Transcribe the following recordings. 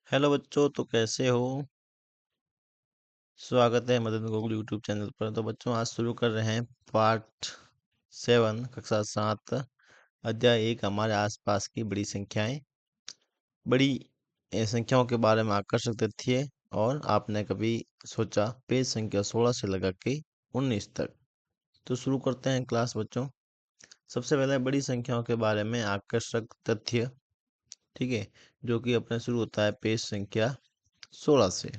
Hello बच्चों, तो कैसे हो। स्वागत है मदन गोकुल यूट्यूब चैनल पर। तो बच्चों, आज शुरू कर रहे हैं पार्ट 7 कक्षा 7 अध्याय 1 हमारे आसपास की बड़ी संख्याएं। बड़ी संख्याओं के बारे में आकर्षक तथ्य। और आपने कभी सोचा, पेज संख्या 16 से लगा के 19 तक। तो शुरू करते हैं क्लास बच्चों। सबसे पहले बड़ी संख्याओं के बारे में आकर्षक तथ्य, ठीक है, जो कि अपने शुरू होता है पेज संख्या 16 से।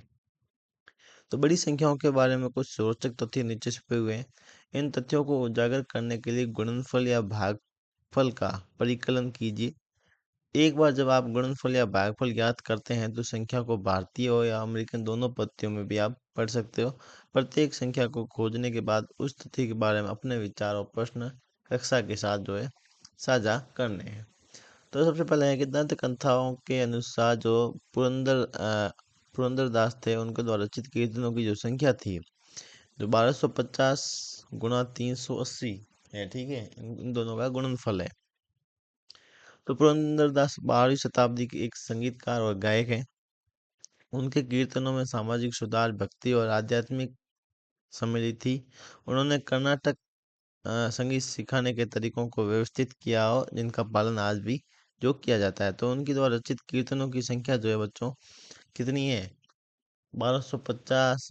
तो बड़ी संख्याओं के बारे में कुछ रोचक तथ्य नीचे छुपे हुए हैं। इन तथ्यों को उजागर करने के लिए गुणनफल या भागफल का परिकलन कीजिए। एक बार जब आप गुणनफल या भागफल ज्ञात करते हैं तो संख्या को भारतीय हो या अमेरिकन दोनों पद्धतियों में भी आप पढ़ सकते हो। प्रत्येक संख्या को खोजने के बाद उस तथ्य के बारे में अपने विचार और प्रश्न कक्षा के साथ साझा करने हैं। तो सबसे पहले है कि दंत कथाओं के अनुसार जो पुरंदरदास थे, उनके द्वारा रचित कीर्तनों की जो संख्या थी, जो 1250 गुणा 380 है, ठीक है। इन दोनों का गुणनफल है। तो पुरंदरदास 12वीं शताब्दी के एक संगीतकार और गायक हैं। उनके कीर्तनों में सामाजिक सुधार, भक्ति और आध्यात्मिक सम्मिलित थी। उन्होंने कर्नाटक संगीत सिखाने के तरीकों को व्यवस्थित किया और जिनका पालन आज भी जो किया जाता है। तो उनकी द्वारा रचित कीर्तनों की संख्या जो है बच्चों, कितनी है? 1250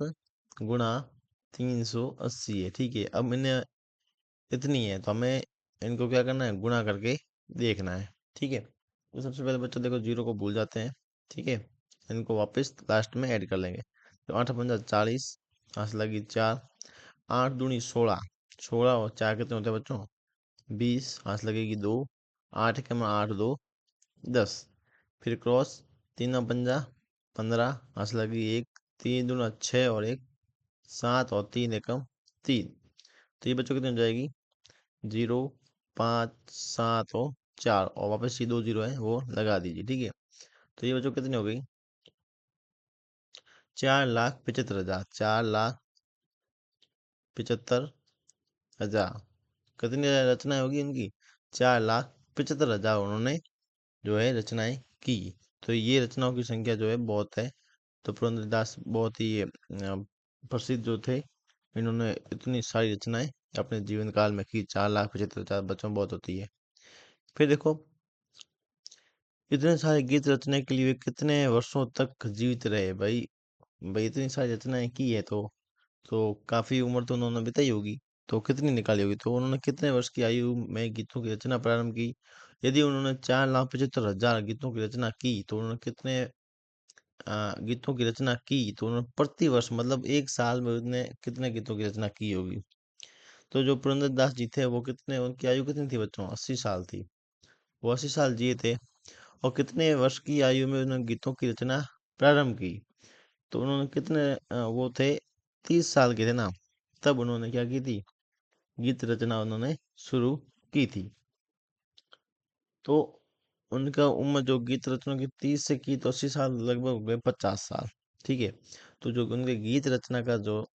गुणा 380 है, ठीक है। अब इन्हें इतनी है तो हमें इनको क्या करना है? गुणा करके देखना है, ठीक है। तो सबसे पहले बच्चों देखो, जीरो को भूल जाते हैं, ठीक है। इनको वापस लास्ट में ऐड कर लेंगे। तो 8×5 = 40, यहाँ से लगी 4, 8×2 = 16, 16 और 4 कितने होते हैं बच्चों? 20, यहाँ से लगेगी 2, 8 के में 8 2 10, फिर क्रॉस, 3×5 = 15, यहाँ से लगी 1, 3×2 = 6 और 1 7 और 3 एकम 3। तो ये बच्चों कितनी हो जाएगी? 0 5 7 और 4, और वापस ये 2 जीरो है वो लगा दीजिए, ठीक है। तो ये बच्चों कितनी हो गई? 4,75,000, 4,75,000। कितनी रचनाएं होगी इनकी? 4,75,000 उन्होंने जो है रचनाएं की। तो ये रचनाओं की संख्या जो है बहुत है। तो पुरंदरदास बहुत ही प्रसिद्ध जो थे। इन्होंने इतनी सारी रचनाएं अपने जीवन काल में की। 4,75,000 बच्चों बहुत होती है। फिर देखो, इतने सारे गीत रचने के लिए वे कितने वर्षों तक जीवित रहे भाई। भाई इतनी सारी रचनाएं की है तो काफी उम्र तो उन्होंने बिताई होगी। तो कितनी निकाली होगी? तो उन्होंने कितने वर्ष की आयु में गीतों की रचना प्रारंभ की? यदि उन्होंने 4,75,000 गीतों की रचना की तो उन्होंने कितने गीतों की रचना की? तो उन्होंने प्रति वर्ष मतलब एक साल में उन्होंने कितने गीतों की रचना की होगी? तो जो पुरंदरदास जी थे वो कितने, उनकी आयु कितनी थी बच्चों? 80 साल थी। वो 80 साल जिए थे। और कितने वर्ष की आयु में उन्होंने गीतों की रचना प्रारंभ की? तो उन्होंने कितने वो थे, 30 साल के थे ना, तब उन्होंने क्या की थी? गीत रचना उन्होंने शुरू की थी। तो उनका उम्र जो गीत रचना की 30 से की तो 80 साल, लगभग हो गए 50 साल, ठीक है। तो जो उनके गीत रचना का जो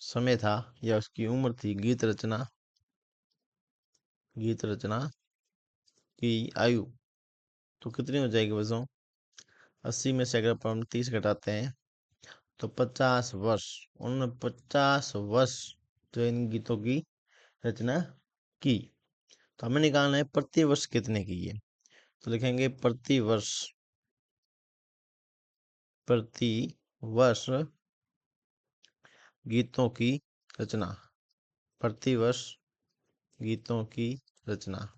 समय था या उसकी उम्र थी, गीत रचना की आयु, तो कितनी हो जाएगी बच्चों? 80 में से अगर अपन 30 घटाते हैं तो 50 वर्ष। उन्होंने 50 वर्ष जो इन गीतों की रचना की। तो हमें निकालना है प्रति वर्ष कितने की है। तो लिखेंगे प्रति वर्ष गीतों की रचना। प्रतिवर्ष गीतों की रचना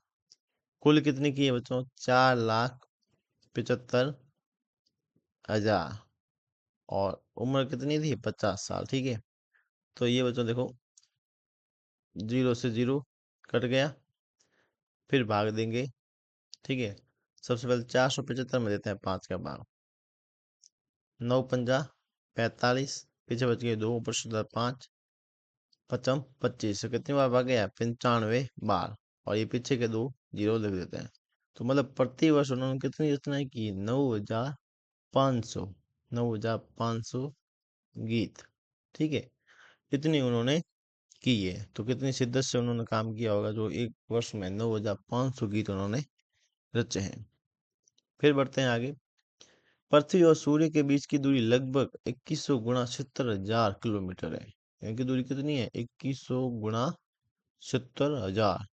कुल कितने की है बच्चों? 4,75,000। और उम्र कितनी थी? 50 साल, ठीक है। तो ये बच्चों देखो, जीरो से जीरो कट गया, फिर भाग देंगे, ठीक है। सबसे पहले 475 में देते हैं 5 का भाग। 9×5 = 45, पीछे बच गए 2, ऊपर शुद्ध 5, 5×5 = 25। तो कितनी बार भाग गया? 95 बार। और ये पीछे के 2 जीरो लिख देते हैं। तो मतलब प्रति वर्ष उन्होंने कितनी रचनाएं की? 9,500, 9,500 गीत, ठीक है। इतनी उन्होंने की है। तो कितनी शिद्दत से उन्होंने काम किया होगा जो एक वर्ष में 9,500 गीत उन्होंने रचे हैं। फिर बढ़ते हैं आगे। पृथ्वी और सूर्य के बीच की दूरी लगभग 2100 गुणा 70,000 किलोमीटर है। इनकी दूरी कितनी है? 2100 गुणा 70,000।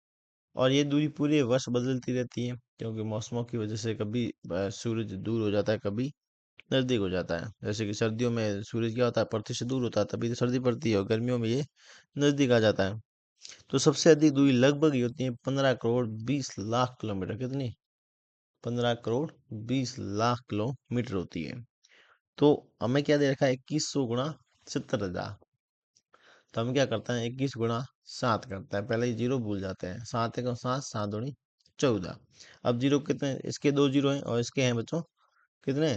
और ये दूरी पूरे वर्ष बदलती रहती है, क्योंकि मौसमों की वजह से कभी सूरज दूर हो जाता है, कभी नजदीक हो जाता है। जैसे कि सर्दियों में सूरज क्या होता है, पृथ्वी से दूर होता है, तभी तो सर्दी पड़ती है, और गर्मियों में ये नजदीक आ जाता है। तो सबसे अधिक दूरी लगभग ये होती है 15 करोड़ 20 लाख किलोमीटर। कितनी? 15 करोड़ 20 लाख किलोमीटर होती है। तो हमें क्या दे रखा है? 2100 गुणा 70,000। तो हम क्या करते हैं? 21 गुणा 7 करते हैं, पहले ही जीरो भूल जाते हैं। 7 1 7, 7 दूनी 14। अब जीरो कितने? इसके दो जीरो हैं और इसके हैं बच्चों कितने?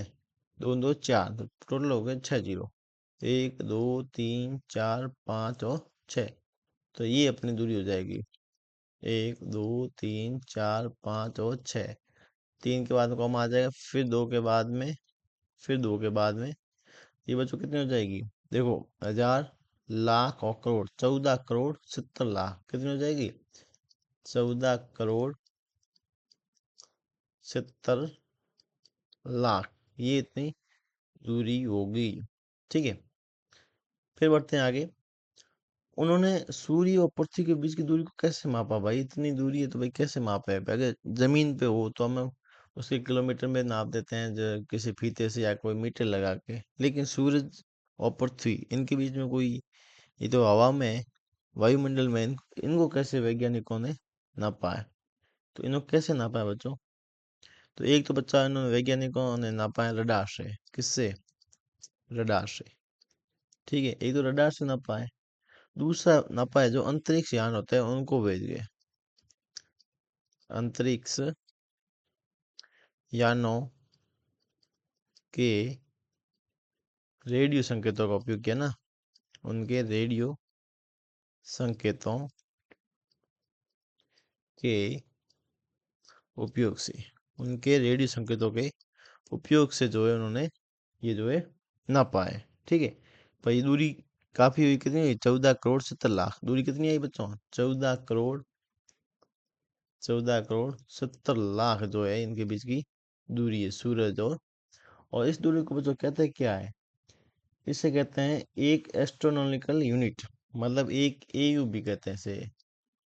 दो दो चार, तो टोटल हो गए 6 जीरो। 1 2 3 4 5 और 6। तो ये अपनी दूरी हो जाएगी। 1 2 3 4 5 और 6। 3 के बाद में कॉमा आ जाएगा, फिर 2 के बाद में, फिर 2 के बाद में। ये बच्चों कितनी हो जाएगी? देखो, हजार, लाख और करोड़। 14 करोड़ 70 लाख कितनी हो जाएगी? 14 करोड़ 70 लाख, ये इतनी दूरी होगी। ठीक है, फिर बढ़ते हैं आगे। उन्होंने सूर्य और पृथ्वी के बीच की दूरी को कैसे मापा? भाई इतनी दूरी है तो भाई कैसे मापा है? अगर जमीन पे हो तो हम उसके किलोमीटर में नाप देते हैं, जो किसी फीते से या कोई मीटर लगा के। लेकिन सूरज और पृथ्वी, इनके बीच में कोई, ये तो हवा में है, वायुमंडल में, इनको कैसे वैज्ञानिकों ने नापा है? तो इनको कैसे नापा है बच्चों? तो एक तो बच्चा इन्होंने, वैज्ञानिकों ने नापा है रडार से। किससे? रडार से। ठीक है, एक तो रडार से नापा है। दूसरा नापा है जो अंतरिक्ष यान होते हैं उनको भेज गए। अंतरिक्ष यानों के रेडियो संकेतों का उपयोग किया ना, उनके रेडियो संकेतों के उपयोग से, उनके रेडियो संकेतों के उपयोग से जो है उन्होंने ये जो है नापा है। ठीक है, पर ये दूरी काफी हुई। कितनी हुई? 14 करोड़ 70 लाख। दूरी कितनी आई बच्चों? 14 करोड़ 70 लाख जो है इनके बीच की दूरी है, सूरज और इस दूरी को बच्चों कहते हैं क्या है? इसे कहते हैं एक एस्ट्रोनॉमिकल यूनिट, मतलब एक एयू भी कहते हैं इसे।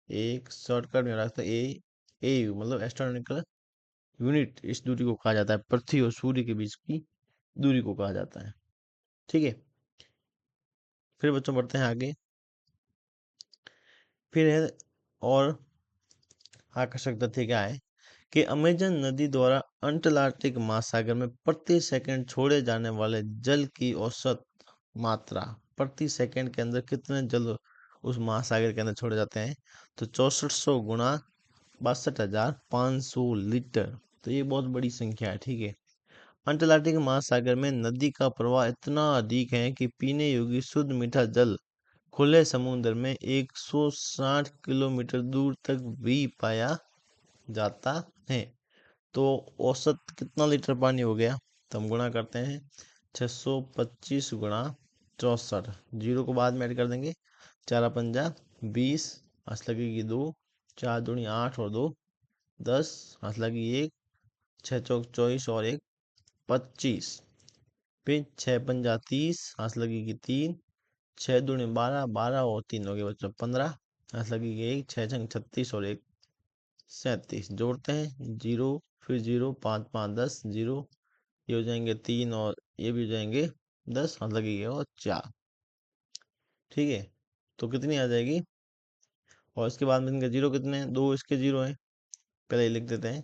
एक शॉर्टकट में रखते हैं एयू, मतलब एस्ट्रोनॉमिकल यूनिट। इस दूरी को कहा जाता है, पृथ्वी और सूर्य के बीच की दूरी को कहा जाता है। ठीक है, फिर बच्चों बढ़ते हैं आगे। फिर है और आकर्षक तथ्य क्या है कि अमेजन नदी द्वारा अंटार्कटिक महासागर में प्रति सेकंड छोड़े जाने वाले जल की औसत मात्रा, प्रति सेकंड के अंदर कितने जल उस महासागर के अंदर छोड़े जाते हैं? तो 6400 गुणा 62,500 लीटर। तो ये बहुत बड़ी संख्या है। ठीक है, अंटार्कटिक महासागर में नदी का प्रवाह इतना अधिक है कि पीने योग्य शुद्ध मीठा जल खुले समुद्र में 160 किलोमीटर दूर तक भी पाया जाता है। तो औसत कितना लीटर पानी हो गया? तो हम गुणा करते हैं, 625 गुणा 64, जीरो को बाद में ऐड कर देंगे। 4 पंजा 20, हंस लगेगी 2, 4 दूनी 8 और 2 10, हंस लगी 1, 6 चौक 24 और 1 25। फिर 6 पंजा 30, हंस लगेगी 3, 6 दूनी 12, 12 और 3 हो गए बच्चों 15, हंस लगेगी 1, 6 छंग 36 और 1 37। जोड़ते हैं जीरो, फिर जीरो, 5 5 10 जीरो, ये हो जाएंगे 3 और ये भी हो जाएंगे 10, हंस लगेगी और 4। ठीक है, तो कितनी आ जाएगी? और इसके बाद में इनके जीरो कितने हैं? 2 इसके जीरो हैं, पहले ही लिख देते हैं।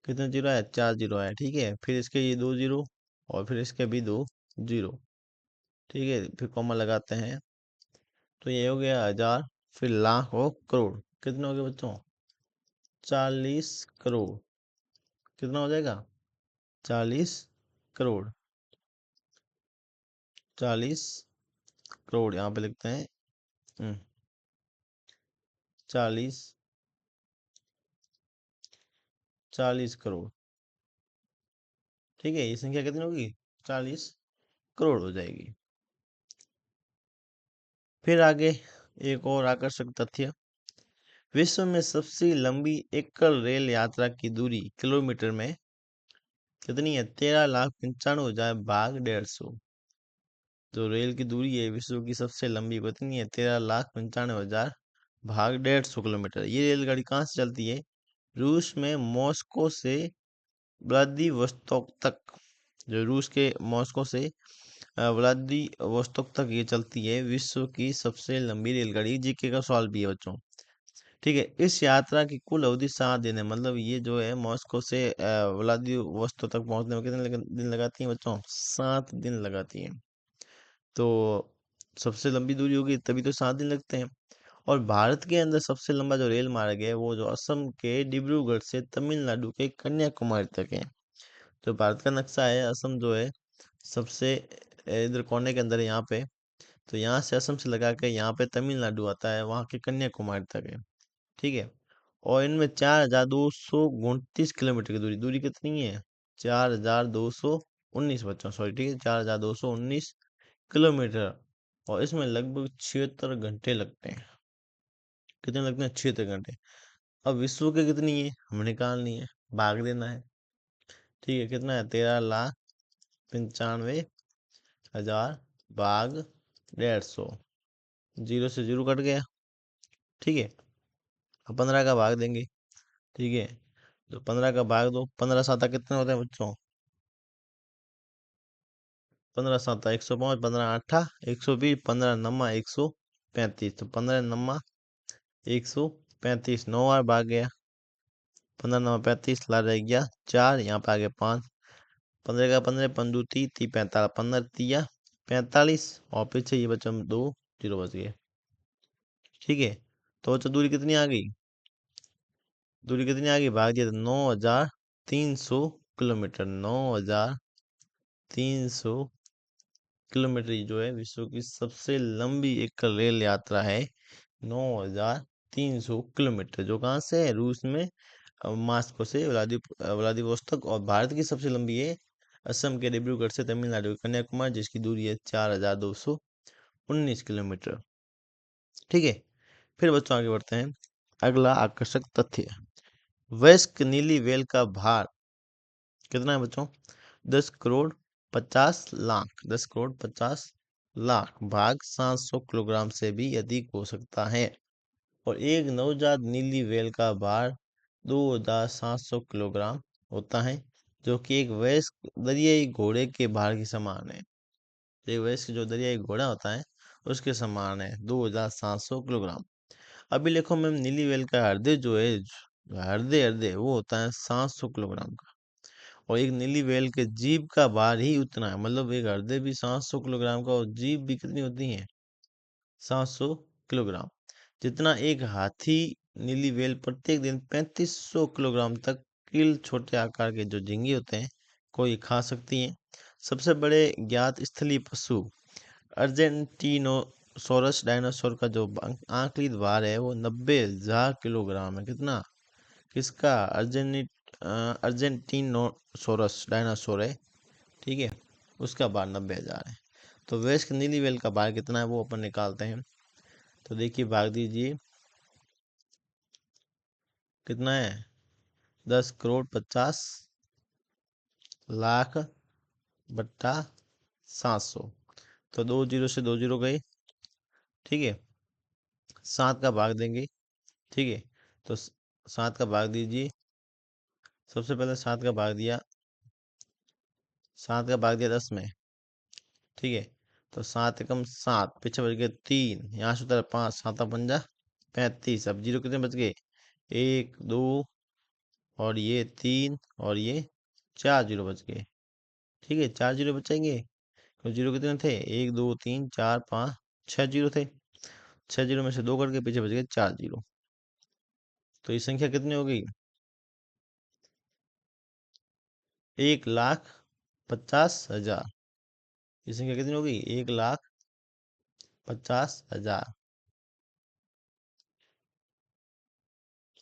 कितने जीरो है? 4 जीरो है। ठीक है, फिर इसके ये 2 जीरो, और फिर इसके भी 2 जीरो। ठीक है, फिर कॉमा लगाते हैं। तो ये हो गया हजार, फिर लाख और करोड़। कितना हो गया बच्चों? 40 करोड़। कितना हो जाएगा? 40 करोड़। 40 करोड़ यहाँ पे लिखते हैं। 40, 40 करोड़। ठीक है, ये संख्या कितनी होगी? 40 करोड़ हो जाएगी। फिर आगे एक और आकर्षक तथ्य। विश्व में सबसे लंबी एकल रेल यात्रा की दूरी किलोमीटर में कितनी है? 13,95,000 भाग 150। जो रेल की दूरी है विश्व की सबसे लंबी, वो कितनी है? 13,95,000 भाग 150 किलोमीटर। ये रेलगाड़ी कहाँ से चलती है? रूस में मॉस्को से व्लादिवोस्तोक तक। जो रूस के मॉस्को से व्लादिवोस्तोक तक ये चलती है। विश्व की सबसे लंबी रेलगाड़ी। जीके का सवाल भी है बच्चों। ठीक है। इस यात्रा की कुल अवधि 7 दिन है। मतलब ये जो है मॉस्को से व्लादिवोस्तोक तक पहुंचने में कितने दिन लगाती है बच्चों? 7 दिन लगाती है। तो सबसे लंबी दूरी होगी तभी तो 7 दिन लगते हैं। और भारत के अंदर सबसे लंबा जो रेल मार्ग है वो जो असम के डिब्रूगढ़ से तमिलनाडु के कन्याकुमारी तक है। जो भारत का नक्शा है, असम जो है सबसे इधर कोने के अंदर है यहाँ पे। तो यहाँ से असम से लगा के यहाँ पे तमिलनाडु आता है, वहाँ के कन्याकुमारी तक है। ठीक है। और इनमें 4,229 किलोमीटर की दूरी। दूरी कितनी है? 4,219 बच्चों, सॉरी, ठीक है, 4,219 किलोमीटर। और इसमें लगभग 76 घंटे लगते हैं। कितने लगते हैं? 76 घंटे। अब विश्व के कितनी है हमें निकालनी है, भाग देना है। ठीक है, कितना है? 13,95,000 भाग 150। जीरो से जीरो कट गया। ठीक है। अब 15 का भाग देंगे। ठीक है। तो 15 का भाग दो, 15 7 कितने होते हैं बच्चों? 15 7 105, 15 8 120, 15 9 135। तो 15 9 135, 9 बार भाग गया। 15 9 35, ला रह गया 4, यहाँ पे आ गया 5। 15 का 15, 15 30 30 45, 15 और पीछे ये बचा 2 जीरो बच गए। ठीक है। तो बच्चों दूरी कितनी आ गई? दूरी कितनी आ गई? भाग दिया तो 9,300 किलोमीटर। 9,300 किलोमीटर जो है विश्व की सबसे लंबी एक रेल यात्रा है। 9,300 किलोमीटर, जो कहाँ से है? रूस में मास्को से व्लादिवोस्तोक। और भारत की सबसे लंबी है असम के डिब्रूगढ़ से तमिलनाडु के कन्याकुमारी, जिसकी दूरी है 4,219 किलोमीटर। ठीक है। फिर बच्चों आगे बढ़ते हैं। अगला आकर्षक तथ्य। वयस्क नीली व्हेल का भार कितना है बच्चों? 10,50,00,000। 10,50,00,000 भाग 700 किलोग्राम से भी अधिक हो सकता है। और एक नवजात नीली व्हेल का भार 2,700 किलोग्राम होता है, जो कि एक वयस्क दरियाई घोड़े के भार के समान है। एक वयस्क जो दरियाई घोड़ा होता है उसके समान है, 2,700 किलोग्राम। अभी लिखो मैम, नीली व्हेल का हृदय जो है, हृदय हृदय वो होता है 700 किलोग्राम का। और एक नीली व्हेल के जीभ का भार ही उतना है। मतलब एक हृदय भी 700 किलोग्राम का और जीभ भी कितनी होती है? 700 किलोग्राम। जितना एक हाथी नीली व्हेल प्रत्येक दिन 3,500 किलोग्राम तक कील छोटे आकार के जो झींगे होते हैं को ये खा सकती हैं। सबसे बड़े ज्ञात स्थलीय पशु अर्जेंटीनोसोरस डायनासोर का जो आंकलित भार है वो 90,000 किलोग्राम है। कितना? किसका? अर्जेंटीनोसोरस डायनासोर है। ठीक है। उसका भार 90,000 है। तो वयस्क नीली व्हेल का भार कितना है वो अपन निकालते हैं। तो देखिए, भाग दीजिए। कितना है? 10,50,00,000 बट्टा 700। तो 2 जीरो से 2 जीरो गए। ठीक है। 7 का भाग देंगे। ठीक है। तो 7 का भाग दीजिए। सबसे पहले 7 का भाग दिया। 7 का भाग दिया 10 में। ठीक है। तो 7 एकम 7, पीछे बच गए 3, यहाँ से उतर 5, 7 पंजा 35। अब जीरो कितने बच गए? 1 2 और ये 3 और ये 4 जीरो बच गए। ठीक है, 4 जीरो बचेंगे। तो जीरो कितने थे? 1 2 3 4 5 6 जीरो थे। 6 जीरो में से 2 करके पीछे बच गए 4 जीरो। तो ये संख्या कितनी हो गई? 1,50,000। ये संख्या कितनी हो गई? 1,50,000।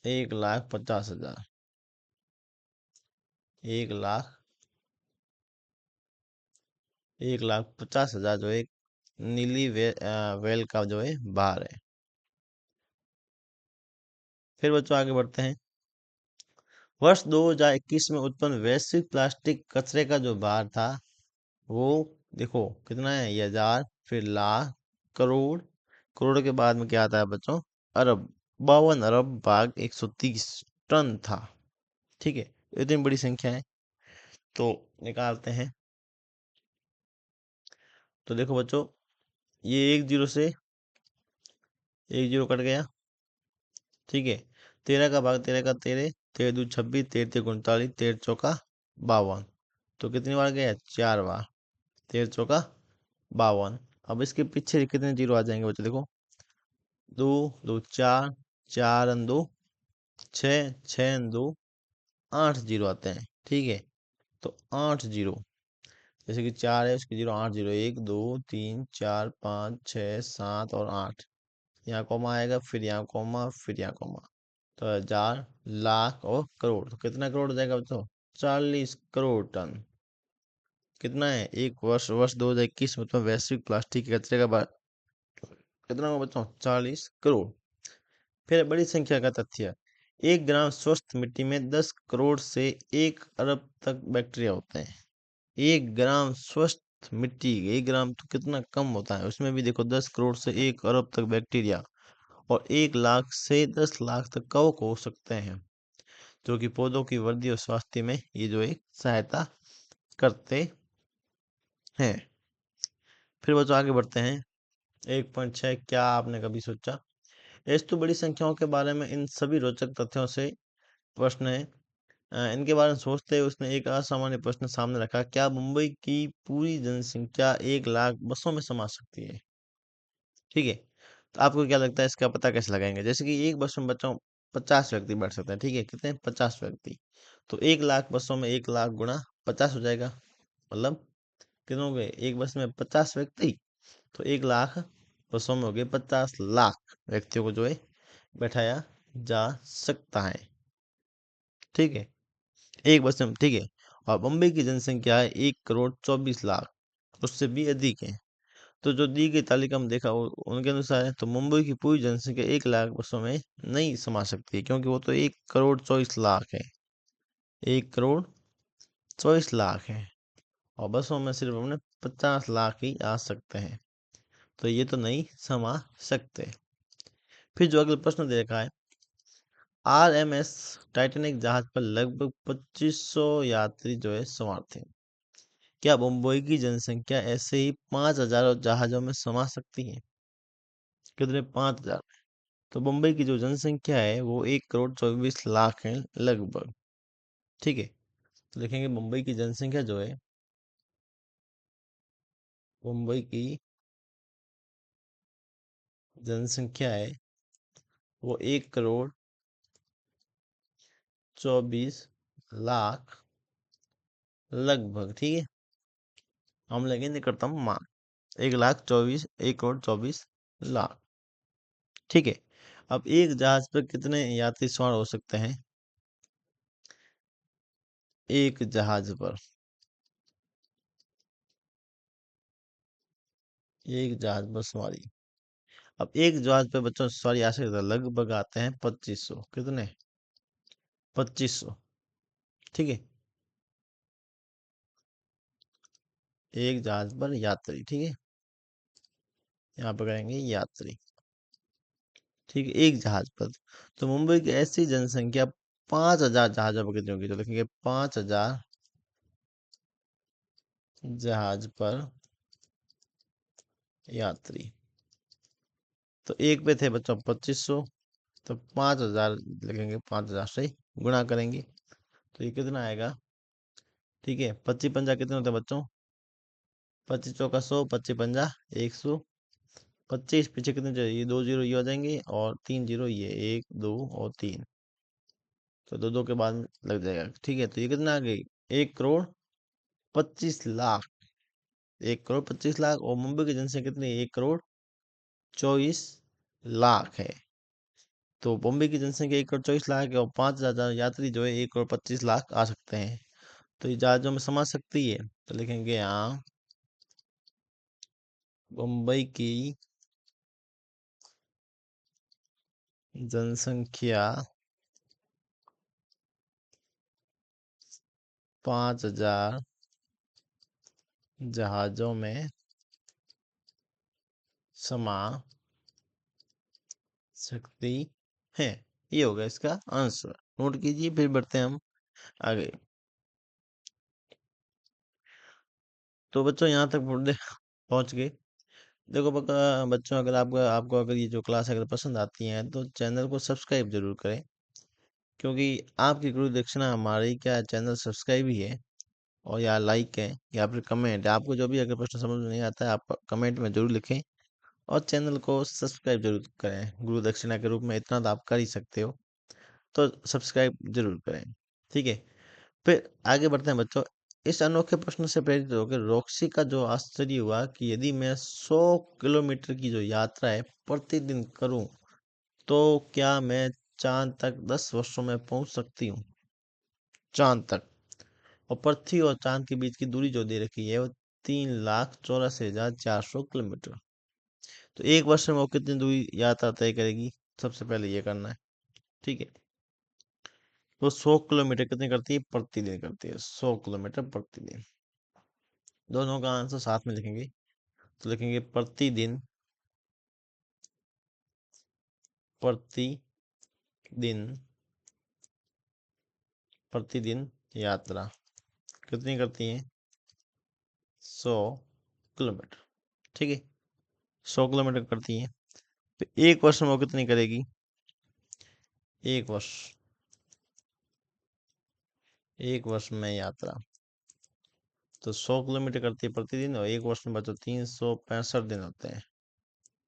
1,50,000। 1,50,000 जो एक नीली वेल का जो है भार है। फिर बच्चों आगे बढ़ते हैं। वर्ष 2021 में उत्पन्न वैश्विक प्लास्टिक कचरे का जो भार था वो देखो कितना है, ये हजार, फिर लाख, करोड़, करोड़ के बाद में क्या आता है बच्चों, अरब, 52 अरब भाग 130 टन था। ठीक है, इतनी बड़ी संख्या है। तो निकालते हैं। तो देखो बच्चों, ये एक जीरो से एक जीरो कट गया। ठीक है, 13 का भाग 13 का 13, 13 दूनी 26, 13 तिया 39, 13 चौका 52। तो कितनी बार गया, 4 बार। 13 चौका 52। अब इसके पीछे कितने जीरो आ जाएंगे बच्चों, देखो, दो, दो चार, 4 और 2 6, 6 और 2 8 जीरो आते हैं। ठीक है, तो 8 जीरो, जैसे कि 4 है उसके जीरो 8 जीरो, 1 2 3 4 5 6 7 और 8। यहाँ कॉमा आएगा, फिर यहाँ कॉमा, फिर यहाँ कॉमा। तो हजार, लाख और करोड़, तो कितना करोड़ हो जाएगा बच्चों, 40 करोड़ टन। कितना है, एक वर्ष 2021 में तो वैश्विक प्लास्टिक के कचरे का कितना होगा बच्चों, 40 करोड़। फिर बड़ी संख्या का तथ्य, 1 ग्राम स्वस्थ मिट्टी में 10 करोड़ से 1 अरब तक बैक्टीरिया होते हैं। 1 ग्राम स्वस्थ मिट्टी, 1 ग्राम तो कितना कम होता है, उसमें भी देखो 10 करोड़ से 1 अरब तक बैक्टीरिया, और 1 लाख से 10 लाख तक कवक हो सकते हैं, जो कि पौधों की वृद्धि और स्वास्थ्य में ये जो एक सहायता करते हैं। फिर बच्चों आगे बढ़ते हैं। 1.6, क्या आपने कभी सोचा, इस तो बड़ी संख्याओं के बारे में इन सभी रोचक तथ्यों से प्रश्न है, इनके बारे में सोचते हुए उसने एक असामान्य प्रश्न सामने रखा, क्या मुंबई की पूरी जनसंख्या 1 लाख बसों में समा सकती है। ठीक है, तो आपको क्या लगता है इसका पता कैसे लगाएंगे, जैसे कि एक बस में बच्चों 50 व्यक्ति बैठ सकते हैं। ठीक है, कितने, 50 व्यक्ति। तो 1 लाख बसों में 1 लाख गुणा 50 हो जाएगा, मतलब कितने हो गए, एक बस में 50 व्यक्ति, तो 1 लाख बसों में हो गए 50 लाख व्यक्तियों को जो है बैठाया जा सकता है। ठीक है, एक बस में। ठीक है, और बम्बई की जनसंख्या है 1 करोड़ 24 लाख, उससे भी अधिक है। तो जो दी गई तालिका में देखा उनके अनुसार है, तो मुंबई की पूरी जनसंख्या 1 लाख बसों में नहीं समा सकती है, क्योंकि वो तो 1 करोड़ 24 लाख है। 1 करोड़ 24 लाख है, और बसों में सिर्फ हमने 50 लाख ही आ सकते हैं, तो ये तो नहीं समा सकते। फिर जो अगला प्रश्न दे रखा है, RMS टाइटैनिक जहाज पर लगभग 2500 यात्री जो है सवार थे, क्या मुंबई की जनसंख्या ऐसे ही 5,000 जहाजों में समा सकती है, कितने, 5,000। तो मुंबई की जो जनसंख्या है वो 1 करोड़ 24 लाख है लगभग। ठीक है, तो देखेंगे मुंबई की जनसंख्या जो है, मुंबई की जनसंख्या है वो 1 करोड़ 24 लाख लगभग। ठीक है, हम लेंगे निकटतम मान, 1 करोड़ 24 लाख। ठीक है, अब एक जहाज पर कितने यात्री सवार हो सकते हैं, एक जहाज पर, एक जहाज पर सवारी। अब एक जहाज पे बच्चों सवारी आ सकते हैं, लगभग आते हैं 2500, कितने, 2500। ठीक है, एक जहाज पर यात्री। ठीक है, यहाँ पर करेंगे यात्री। ठीक है, एक जहाज पर। तो मुंबई की ऐसी जनसंख्या 5,000 जहाजों पर कितनी होगी, तो लिखेंगे 5,000 जहाज पर यात्री। तो एक पे थे बच्चों 2500, तो 5,000 लिखेंगे, 5,000 से गुणा करेंगे, तो ये कितना आएगा। ठीक है, 25 पंजा कितने होते हैं बच्चों, 25 चौका 100, 25 पंजा 100। 25 पीछे कितने चाहिए, ये 2 जीरो ये हो जाएंगे, और 3 जीरो ये, 1 2 और 3, तो दो दो के बाद में लग जाएगा। ठीक है, तो ये कितना आ गई, 1 करोड़ 25 लाख। 1 करोड़ 25 लाख, और मुंबई की जनसंख्या कितनी है, 1 करोड़ 24 लाख है। तो मुंबई की जनसंख्या 1 करोड़ 24 लाख है, और 5,000 यात्री जो है 1 करोड़ 25 लाख आ सकते हैं, तो ये जहाजों में समा सकती है। तो लिखेंगे यहाँ, मुंबई की जनसंख्या 5,000 जहाजों में समा सकती है। ये होगा इसका आंसर। नोट कीजिए, फिर बढ़ते हैं हम आगे। तो बच्चों यहाँ तक पहुंच गए। देखो बच्चों, अगर आपको आपको अगर ये जो क्लास अगर पसंद आती है तो चैनल को सब्सक्राइब जरूर करें, क्योंकि आपकी गुरु दक्षिणा हमारी क्या चैनल सब्सक्राइब ही है, और या लाइक है या फिर कमेंट। आपको जो भी अगर प्रश्न समझ में नहीं आता है आप कमेंट में जरूर लिखें, और चैनल को सब्सक्राइब जरूर करें। गुरु दक्षिणा के रूप में इतना तो आप कर ही सकते हो, तो सब्सक्राइब जरूर करें। ठीक है, फिर आगे बढ़ते हैं बच्चों। इस अनोखे प्रश्न से प्रेरित होकर रॉक्सी का जो आश्चर्य हुआ कि यदि मैं 100 किलोमीटर की जो यात्रा है प्रतिदिन करूं, तो क्या मैं चांद तक 10 वर्षों में पहुंच सकती हूँ। चांद तक, और पृथ्वी और चांद के बीच की दूरी जो दे रखी है वो 3,84,400 किलोमीटर। तो एक वर्ष में वो कितनी दूरी यात्रा तय करेगी, सबसे पहले ये करना है। ठीक है, तो 100 किलोमीटर कितनी करती है, प्रतिदिन करती है 100 किलोमीटर प्रतिदिन। दोनों का आंसर साथ में लिखेंगे, तो लिखेंगे प्रतिदिन, प्रतिदिन, प्रतिदिन यात्रा कितनी करती है, 100 किलोमीटर। ठीक है, 100 किलोमीटर करती है। तो एक वर्ष में वो कितनी करेगी, एक वर्ष, एक वर्ष में यात्रा, तो 100 किलोमीटर करती है प्रतिदिन, और एक वर्ष में बच्चों 365 दिन होते हैं।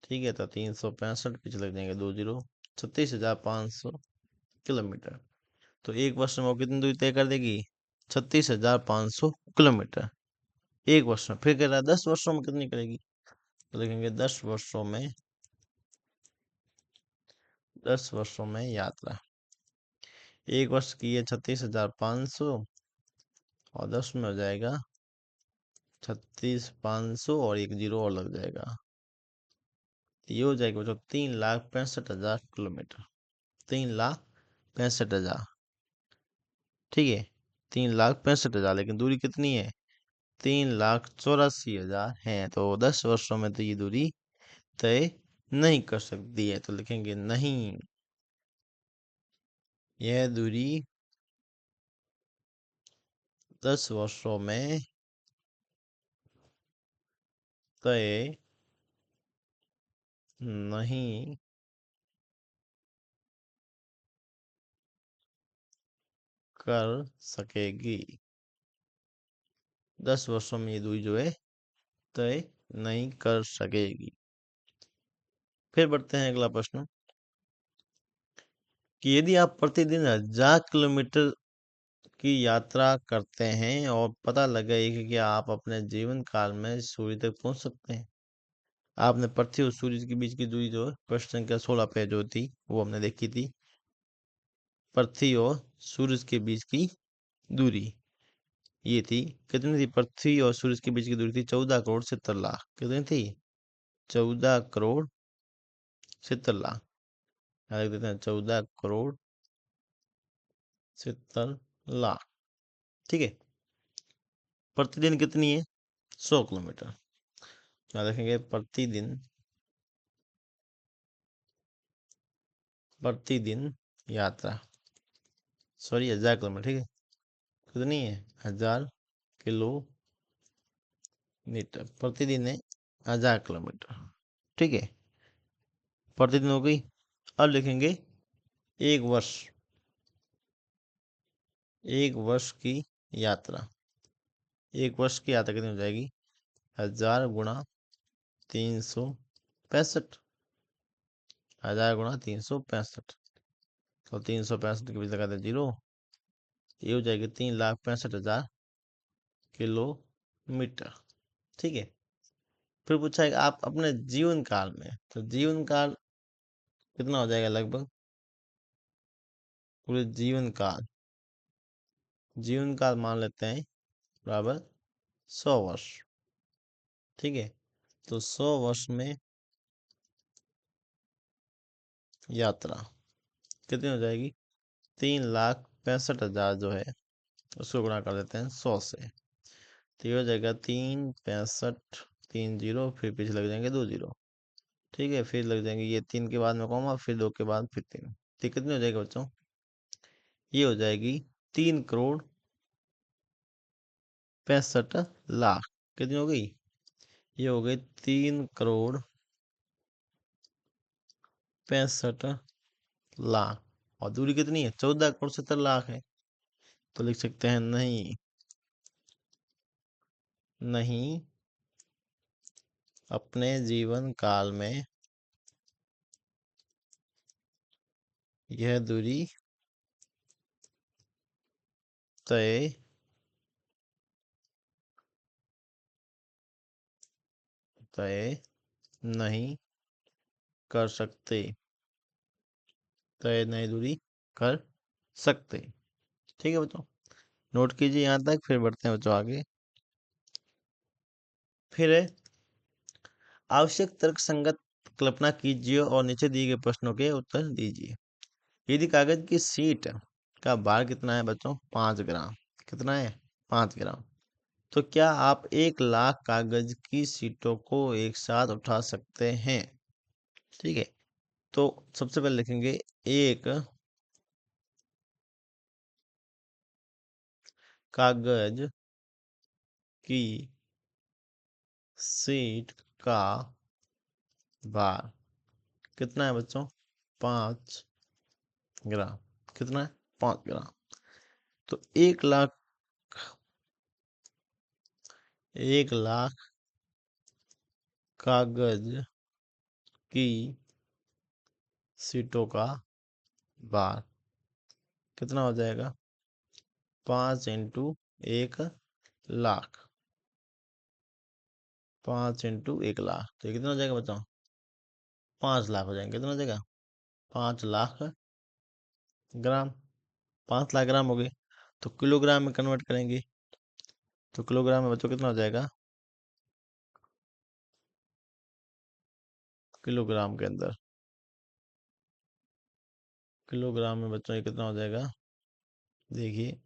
ठीक है, तो 365 पीछे लग जाएंगे 2 जीरो, 36,500 किलोमीटर। तो एक वर्ष में वो कितनी दूरी तय कर देगी, 36,500 किलोमीटर एक वर्ष में। फिर कह रहा है 10 वर्षों में कितनी करेगी, तो लिखेंगे 10 वर्षों में, 10 वर्षों में यात्रा। एक वर्ष की है 36,500, और 10 में हो जाएगा 36,500, और एक जीरो और लग जाएगा। ये हो जाएगा बच्चों 3,65,000 किलोमीटर। 3,65,000, ठीक है, 3,65,000, लेकिन दूरी कितनी है, 3,84,000 है। तो 10 वर्षों में तो ये दूरी तय नहीं कर सकती है, तो लिखेंगे नहीं, यह दूरी 10 वर्षों में तय नहीं कर सकेगी। 10 वर्षों में ये दूरी जो है तय नहीं कर सकेगी। फिर बढ़ते हैं अगला प्रश्न, कि यदि आप प्रतिदिन 1,000 किलोमीटर की यात्रा करते हैं और पता लगा कि आप अपने जीवन काल में सूर्य तक पहुंच सकते हैं। आपने पृथ्वी और सूर्य के बीच की दूरी जो है प्रश्न संख्या 16 पे जो थी वो हमने देखी थी। पृथ्वी और सूर्य के बीच की दूरी ये थी, कितनी थी, पृथ्वी और सूर्य के बीच की दूरी थी 14,70,00,000। कितनी थी, 14,70,00,000। लिख देते हैं 14,70,00,000। ठीक है, प्रतिदिन कितनी है, 100 किलोमीटर। यहाँ देखेंगे प्रतिदिन, प्रतिदिन यात्रा, सॉरी 1,000 किलोमीटर। ठीक है, कितनी है, 1,000 किलोमीटर प्रतिदिन है, 1,000 किलोमीटर। ठीक है, प्रतिदिन हो गई। अब लिखेंगे एक वर्ष, एक वर्ष की यात्रा। एक वर्ष की यात्रा कितनी हो जाएगी, 1,000 × 365। 1,000 × 365, तो 365 के बीच लगा दे जीरो, ये हो जाएगी 3,65,000 किलोमीटर। ठीक है, फिर पूछा है कि आप अपने जीवन काल में, तो जीवन काल कितना हो जाएगा लगभग, पूरे जीवन काल, जीवन काल मान लेते हैं बराबर 100 वर्ष। ठीक है, तो 100 वर्ष में यात्रा कितनी हो जाएगी, 3,65,000 जो है उसको गुणा कर देते हैं 100 से। तो ये हो जाएगा 3 65, 3 0, फिर पीछे लग जाएंगे 2 0। ठीक है, फिर लग जाएंगे ये 3 के बाद में कॉमा, फिर 2 के बाद फिर 3। तो कितनी हो जाएगी बच्चों? ये हो जाएगी 3 करोड़ 65 लाख। कितनी हो गई? ये हो गई 3 करोड़ 65 लाख। और दूरी कितनी है? 14 करोड़ 70 लाख है। तो लिख सकते हैं नहीं, नहीं अपने जीवन काल में यह दूरी तय तय नहीं कर सकते, तय नई दूरी कर सकते। ठीक है बच्चों, नोट कीजिए यहाँ तक, फिर बढ़ते हैं बच्चों आगे। फिर है आवश्यक तर्क संगत कल्पना कीजिए और नीचे दिए गए प्रश्नों के उत्तर दीजिए। यदि कागज की शीट का भार कितना है बच्चों? 5 ग्राम। कितना है? 5 ग्राम। तो क्या आप 1 लाख कागज की शीटों को एक साथ उठा सकते हैं? ठीक है, तो सबसे पहले लिखेंगे एक कागज की शीट का भार कितना है बच्चों? 5 ग्राम। कितना है? 5 ग्राम। तो 1 लाख कागज की शीटों का भार कितना हो जाएगा? 5 × 1 लाख। 5 × 1 लाख, तो ये कितना हो जाएगा बताओ? 5 लाख हो जाएंगे। कितना हो जाएगा? 5 लाख ग्राम। 5 लाख ग्राम हो गए। तो किलोग्राम में कन्वर्ट करेंगे, तो किलोग्राम में बच्चों कितना हो जाएगा? किलोग्राम के अंदर, किलोग्राम में बच्चों ये कितना हो जाएगा? देखिए,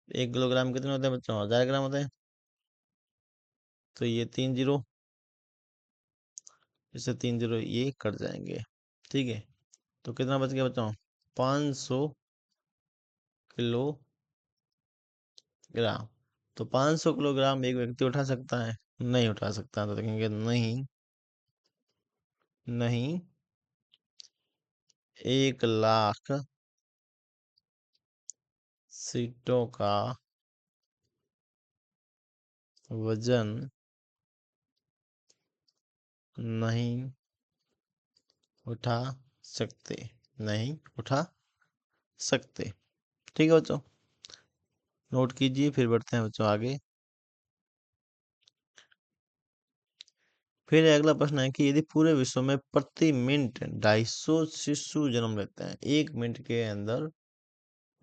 1 किलोग्राम कितने होते हैं बच्चों? 1000 ग्राम होते हैं। तो ये 3 0, इससे 3 0 ये कट जाएंगे। ठीक है, तो कितना बच गया बच्चों? 500 किलोग्राम। तो 500 किलोग्राम एक व्यक्ति उठा सकता है? नहीं उठा सकता। तो देखेंगे नहीं, नहीं 1 लाख सीटों का वजन नहीं उठा सकते, नहीं उठा सकते। ठीक है बच्चों, नोट कीजिए, फिर बढ़ते हैं बच्चों आगे। फिर अगला प्रश्न है कि यदि पूरे विश्व में प्रति मिनट 250 शिशु जन्म लेते हैं, 1 मिनट के अंदर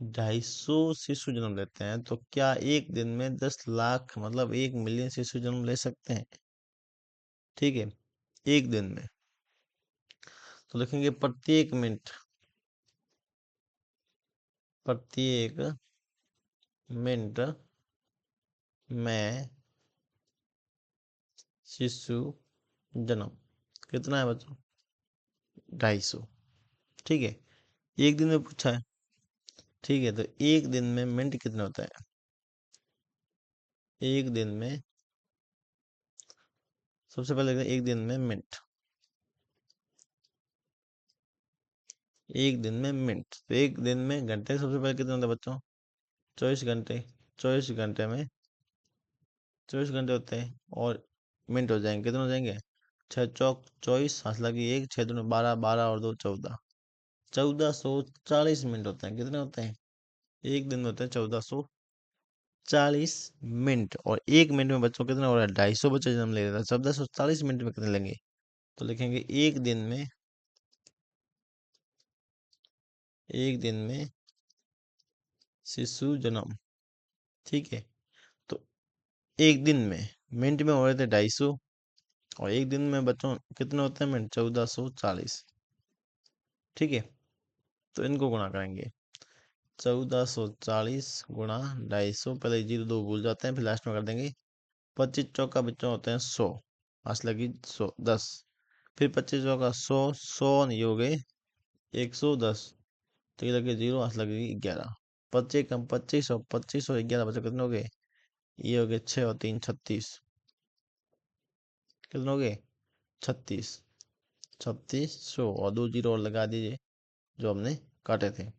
250 शिशु जन्म लेते हैं, तो क्या एक दिन में 10 लाख मतलब 1 मिलियन शिशु जन्म ले सकते हैं? ठीक है, एक दिन में। तो लिखेंगे प्रत्येक मिनट, प्रत्येक मिनट में शिशु जन्म कितना है बच्चों? 250। ठीक है, एक दिन में पूछा है। ठीक है, तो एक दिन में मिनट कितना होता है? एक दिन में, सबसे पहले एक दिन में मिनट, एक दिन में मिनट। तो एक दिन में घंटे सबसे पहले कितने होते हैं बच्चों? 24 घंटे। 24 घंटे में 24 घंटे होते हैं, और मिनट हो जाएंगे। कितने हो जाएंगे? 6 चौक 24, हाथ लगी 1, 6 दूनी 12, 12 और 2 14। 1440 मिनट होते हैं। कितने होते हैं? एक दिन में होते हैं 1440 मिनट। और 1 मिनट में बच्चों कितना हो रहा है? 250 बच्चे जन्म ले रहे हैं। 1440 मिनट में कितने लेंगे? तो लिखेंगे एक दिन में, एक दिन में शिशु जन्म। ठीक है, तो एक दिन में मिनट में हो रहे थे 250, और एक दिन में बच्चों कितने होते हैं मिनट? 1440। ठीक है, तो इनको गुणा करेंगे। 1440 गुणा 250, पहले 0 2 भूल जाते हैं, फिर लास्ट में कर देंगे। 25 चौका बच्चों होते हैं 100, आस लगी 110, फिर 25 चौका 100, 100 नहीं हो गए 110, तो ये लगे 0, आस लगेगी 11। 25 कम 25 और 25 और 11 बच्चों कितने हो गए? ये हो गए 6 और 3 36, कितने हो गए? 36, 3600, और 2 0 और लगा दीजिए जो हमने काटे थे।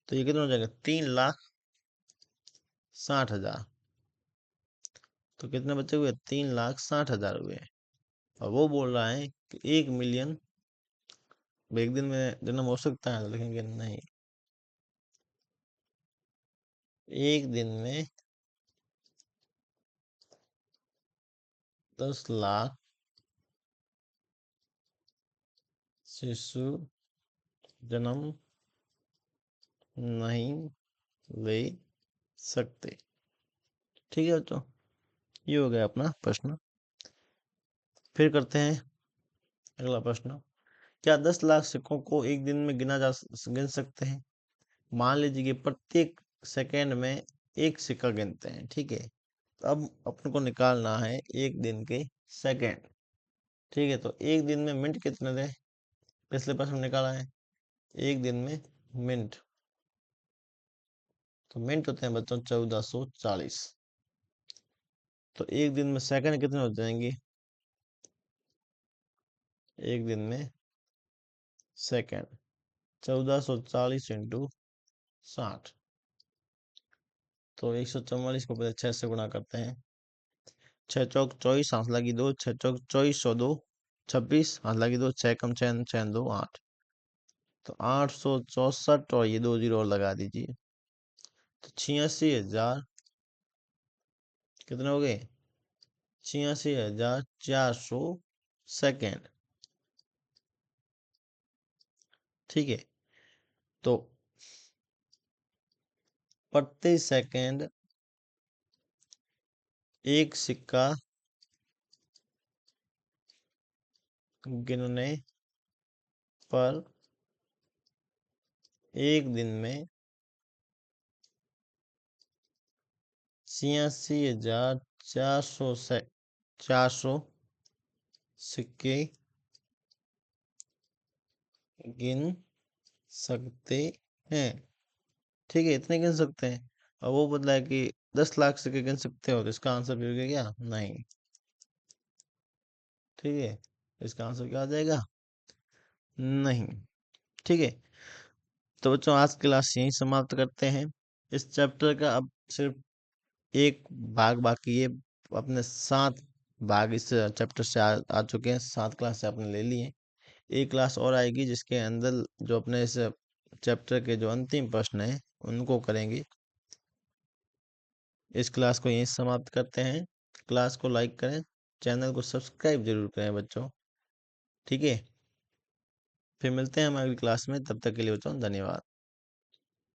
तो ये कितना हो जाएगा? 3,60,000। तो कितने बच्चे हुए? 3,60,000 हुए। और वो बोल रहा है कि 1 मिलियन एक दिन में जन्म हो सकता है, तो लिखेंगे नहीं, एक दिन में 10 लाख शिशु जन्म नहीं ले सकते। ठीक है बच्चों, ये हो गया अपना प्रश्न। फिर करते हैं अगला प्रश्न। क्या 10 लाख सिक्कों को एक दिन में गिन सकते हैं? मान लीजिए कि प्रत्येक सेकेंड में एक सिक्का गिनते हैं, ठीक है। अब अपन को निकालना है एक दिन के सेकेंड, ठीक है। तो एक दिन में मिनट कितने थे? पिछले प्रश्न में निकाला है। एक दिन में मिनट, तो मिनट होते हैं बच्चों 1440। तो एक दिन में सेकंड कितने हो जाएंगे? एक दिन में सेकंड 1440 इंटू 60, तो 144 को पहले 6 से गुणा करते हैं। 6 चौक 24, हाथ लगी 2, 6 चौक 24, 102 26, हाथ लगी 2, 6 कम 6 6 2 8, तो 864, और ये 2 0 और लगा दीजिए, तो 86,000 कितने हो गए? 86,400 सेकेंड, ठीक है। तो प्रति सेकेंड एक सिक्का गिनने पर एक दिन में 86,400 सिक्के गिन सकते हैं, ठीक है। इतने गिन सकते हैं। और वो बदला है कि 10 लाख सिक्के गिन सकते हो, तो इसका आंसर भी हो गया क्या? नहीं, ठीक है। इसका आंसर क्या आ जाएगा? नहीं, ठीक है। तो बच्चों आज की क्लास यहीं समाप्त करते हैं। इस चैप्टर का अब सिर्फ एक भाग बाकी है। अपने 7 भाग इस चैप्टर से आ चुके हैं, 7 क्लास से आपने ले लिए। एक क्लास और आएगी जिसके अंदर जो अपने इस चैप्टर के जो अंतिम प्रश्न हैं उनको करेंगे। इस क्लास को यहीं समाप्त करते हैं। क्लास को लाइक करें, चैनल को सब्सक्राइब जरूर करें बच्चों, ठीक है। फिर मिलते हैं हमारी क्लास में, तब तक के लिए बच्चों धन्यवाद।